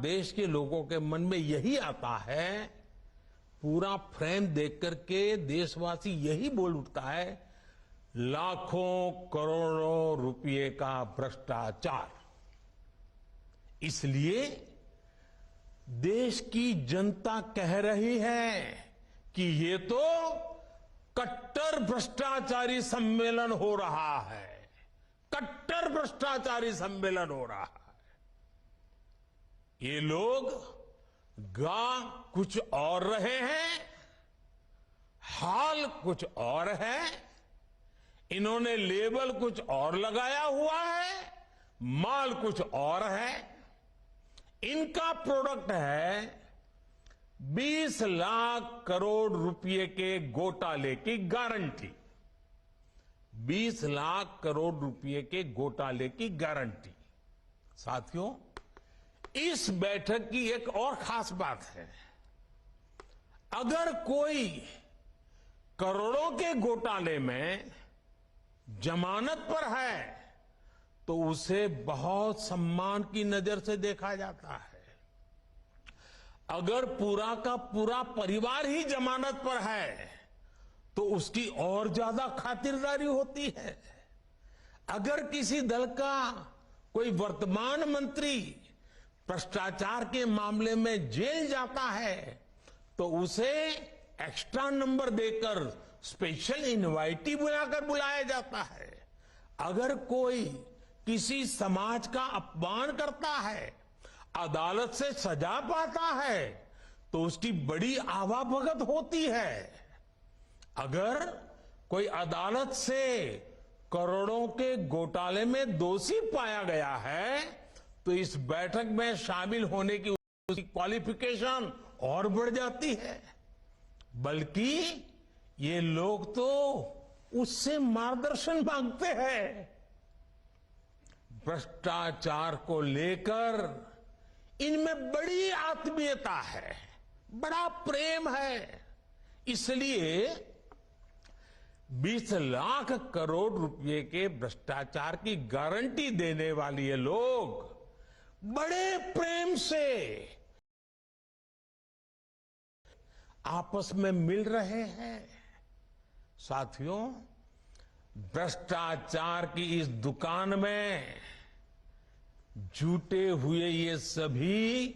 देश के लोगों के मन में यही आता है, पूरा फ्रेम देख करके देशवासी यही बोल उठता है, लाखों करोड़ों रुपए का भ्रष्टाचार। इसलिए देश की जनता कह रही है कि ये तो कट्टर भ्रष्टाचारी सम्मेलन हो रहा है, कट्टर भ्रष्टाचारी सम्मेलन हो रहा है। ये लोग गा कुछ और रहे हैं, हाल कुछ और है, इन्होंने लेबल कुछ और लगाया हुआ है, माल कुछ और है। इनका प्रोडक्ट है 20 लाख करोड़ रुपए के घोटाले की गारंटी। 20 लाख करोड़ रुपए के घोटाले की गारंटी। साथियों, इस बैठक की एक और खास बात है, अगर कोई करोड़ों के घोटाले में जमानत पर है तो उसे बहुत सम्मान की नजर से देखा जाता है। अगर पूरा का पूरा परिवार ही जमानत पर है तो उसकी और ज्यादा खातिरदारी होती है। अगर किसी दल का कोई वर्तमान मंत्री भ्रष्टाचार के मामले में जेल जाता है तो उसे एक्स्ट्रा नंबर देकर स्पेशल इनवाइटी बुलाकर बुलाया जाता है। अगर कोई किसी समाज का अपमान करता है, अदालत से सजा पाता है तो उसकी बड़ी आवाभगत होती है। अगर कोई अदालत से करोड़ों के घोटाले में दोषी पाया गया है तो इस बैठक में शामिल होने की उसकी क्वालिफिकेशन और बढ़ जाती है। बल्कि ये लोग तो उससे मार्गदर्शन मांगते हैं। भ्रष्टाचार को लेकर इनमें बड़ी आत्मीयता है, बड़ा प्रेम है। इसलिए 20 लाख करोड़ रुपए के भ्रष्टाचार की गारंटी देने वाले ये लोग बड़े प्रेम से आपस में मिल रहे हैं। साथियों, भ्रष्टाचार की इस दुकान में जुटे हुए ये सभी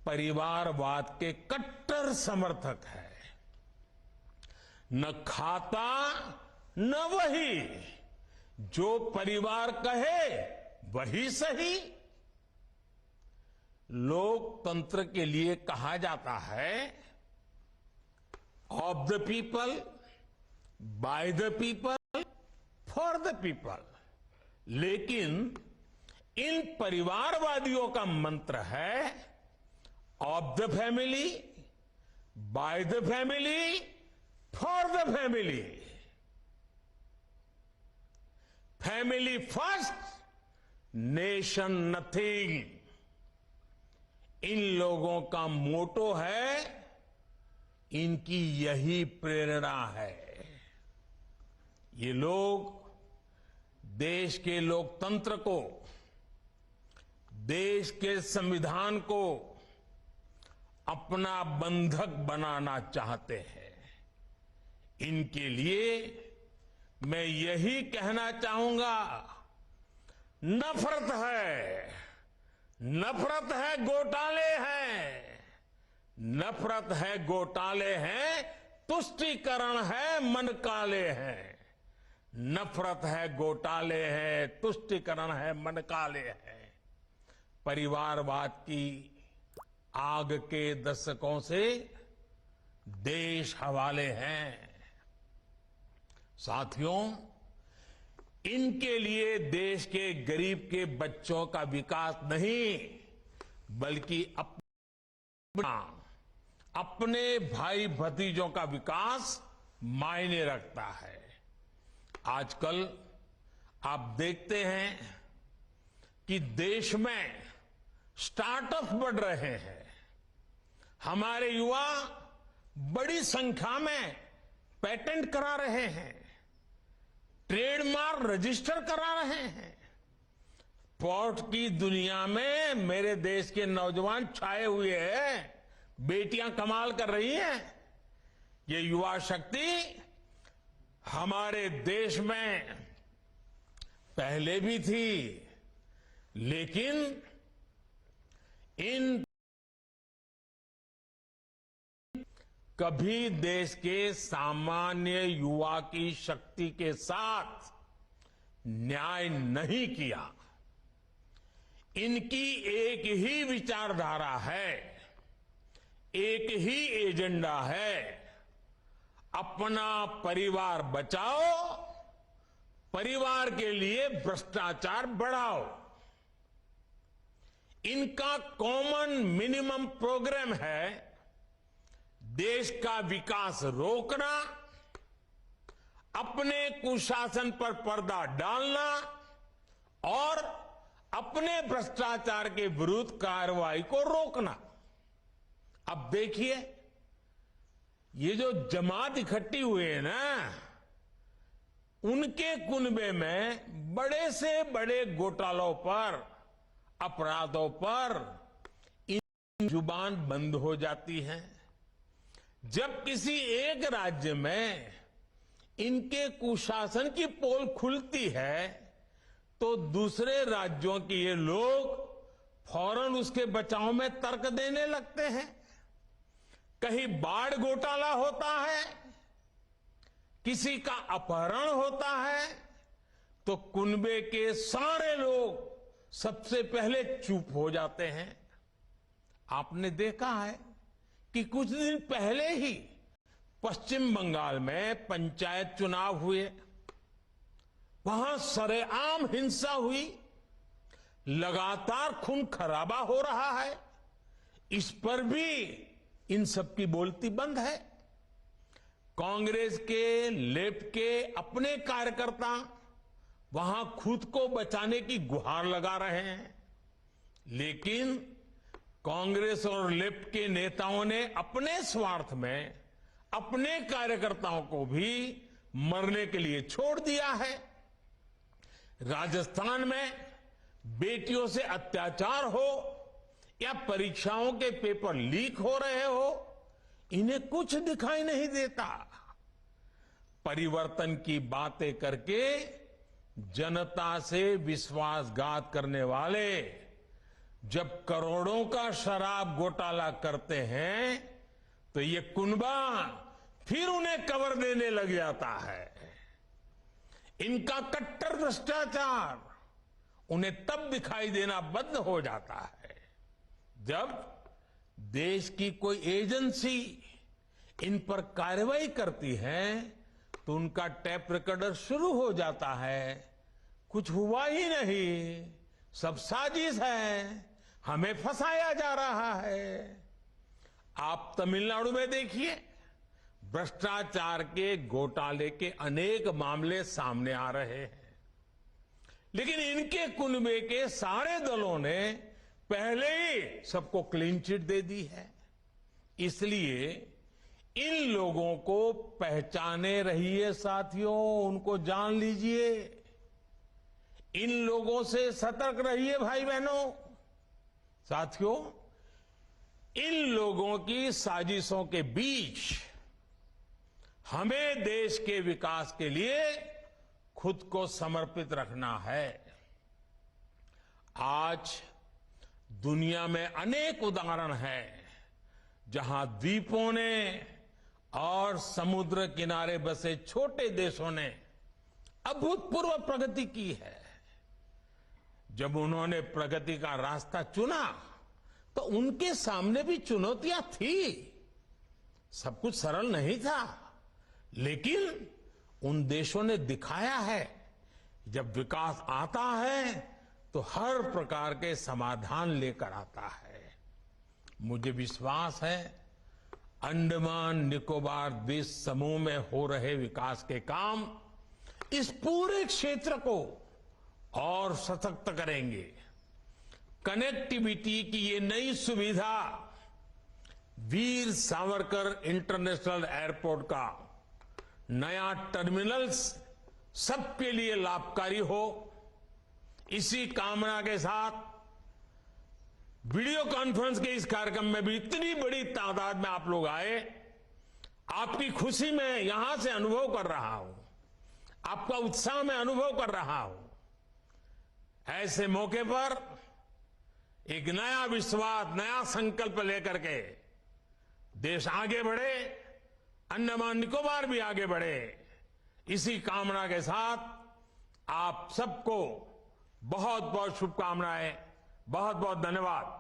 परिवारवाद के कट्टर समर्थक हैं। न खाता न वही, जो परिवार कहे वही सही। लोकतंत्र के लिए कहा जाता है, of the people, by the people, for the people. लेकिन इन परिवारवादियों का मंत्र है, of the family, by the family, for the family. Family first, nation nothing. इन लोगों का मोटो है, इनकी यही प्रेरणा है। ये लोग देश के लोकतंत्र को, देश के संविधान को अपना बंधक बनाना चाहते हैं। इनके लिए मैं यही कहना चाहूंगा, नफरत है, नफरत है, घोटाले हैं, नफरत है, घोटाले हैं, तुष्टीकरण है, मन काले हैं। नफरत है, घोटाले हैं, तुष्टीकरण है, मन काले हैं। परिवारवाद की आग के दशकों से देश हवाले हैं। साथियों, इनके लिए देश के गरीब के बच्चों का विकास नहीं, बल्कि अपने भाई भतीजों का विकास मायने रखता है। आजकल आप देखते हैं कि देश में स्टार्टअप बढ़ रहे हैं। हमारे युवा बड़ी संख्या में पेटेंट करा रहे हैं, ट्रेडमार्क रजिस्टर करा रहे हैं। स्पोर्ट की दुनिया में मेरे देश के नौजवान छाए हुए हैं। बेटियां कमाल कर रही हैं। ये युवा शक्ति हमारे देश में पहले भी थी, लेकिन इन कभी देश के सामान्य युवा की शक्ति के साथ न्याय नहीं किया। इनकी एक ही विचारधारा है, एक ही एजेंडा है, अपना परिवार बचाओ, परिवार के लिए भ्रष्टाचार बढ़ाओ। इनका कॉमन मिनिमम प्रोग्राम है देश का विकास रोकना, अपने कुशासन पर पर्दा डालना और अपने भ्रष्टाचार के विरुद्ध कार्रवाई को रोकना। अब देखिए, ये जो जमात इकट्ठी हुई है ना, उनके कुनबे में बड़े से बड़े घोटालों पर, अपराधों पर इन जुबान बंद हो जाती है। जब किसी एक राज्य में इनके कुशासन की पोल खुलती है, तो दूसरे राज्यों के ये लोग फौरन उसके बचाव में तर्क देने लगते हैं। कहीं बाढ़ घोटाला होता है, किसी का अपहरण होता है, तो कुनबे के सारे लोग सबसे पहले चुप हो जाते हैं। आपने देखा है कि कुछ दिन पहले ही पश्चिम बंगाल में पंचायत चुनाव हुए, वहां सरेआम हिंसा हुई, लगातार खून खराबा हो रहा है। इस पर भी इन सबकी बोलती बंद है। कांग्रेस के, लेफ्ट के अपने कार्यकर्ता वहां खुद को बचाने की गुहार लगा रहे हैं, लेकिन कांग्रेस और लेफ्ट के नेताओं ने अपने स्वार्थ में अपने कार्यकर्ताओं को भी मरने के लिए छोड़ दिया है। राजस्थान में बेटियों से अत्याचार हो या परीक्षाओं के पेपर लीक हो रहे हो, इन्हें कुछ दिखाई नहीं देता। परिवर्तन की बातें करके जनता से विश्वासघात करने वाले जब करोड़ों का शराब घोटाला करते हैं, तो ये कुनबा फिर उन्हें कवर देने लग जाता है। इनका कट्टर भ्रष्टाचार उन्हें तब दिखाई देना बंद हो जाता है जब देश की कोई एजेंसी इन पर कार्रवाई करती है, तो उनका टैप रिकॉर्डर शुरू हो जाता है। कुछ हुआ ही नहीं, सब साजिश है, हमें फंसाया जा रहा है। आप तमिलनाडु में देखिए, भ्रष्टाचार के घोटाले के अनेक मामले सामने आ रहे हैं, लेकिन इनके कुनबे के सारे दलों ने पहले ही सबको क्लीन चिट दे दी है। इसलिए इन लोगों को पहचाने रहिए साथियों, उनको जान लीजिए। इन लोगों से सतर्क रहिए भाई बहनों। साथियों, इन लोगों की साजिशों के बीच हमें देश के विकास के लिए खुद को समर्पित रखना है। आज दुनिया में अनेक उदाहरण हैं जहां द्वीपों ने और समुद्र किनारे बसे छोटे देशों ने अभूतपूर्व प्रगति की है। जब उन्होंने प्रगति का रास्ता चुना, तो उनके सामने भी चुनौतियां थी। सब कुछ सरल नहीं था, लेकिन उन देशों ने दिखाया है, जब विकास आता है तो हर प्रकार के समाधान लेकर आता है। मुझे विश्वास है, अंडमान निकोबार द्वीप समूह में हो रहे विकास के काम इस पूरे क्षेत्र को और सशक्त करेंगे। कनेक्टिविटी की ये नई सुविधा वीर सावरकर इंटरनेशनल एयरपोर्ट का नया टर्मिनल्स सबके लिए लाभकारी हो, इसी कामना के साथ वीडियो कॉन्फ्रेंस के इस कार्यक्रम में भी इतनी बड़ी तादाद में आप लोग आए, आपकी खुशी में यहां से अनुभव कर रहा हूं, आपका उत्साह में अनुभव कर रहा हूं। ऐसे मौके पर एक नया विश्वास, नया संकल्प लेकर के देश आगे बढ़े, अंडमान निकोबार भी आगे बढ़े, इसी कामना के साथ आप सबको बहुत बहुत शुभकामनाएं, बहुत बहुत धन्यवाद।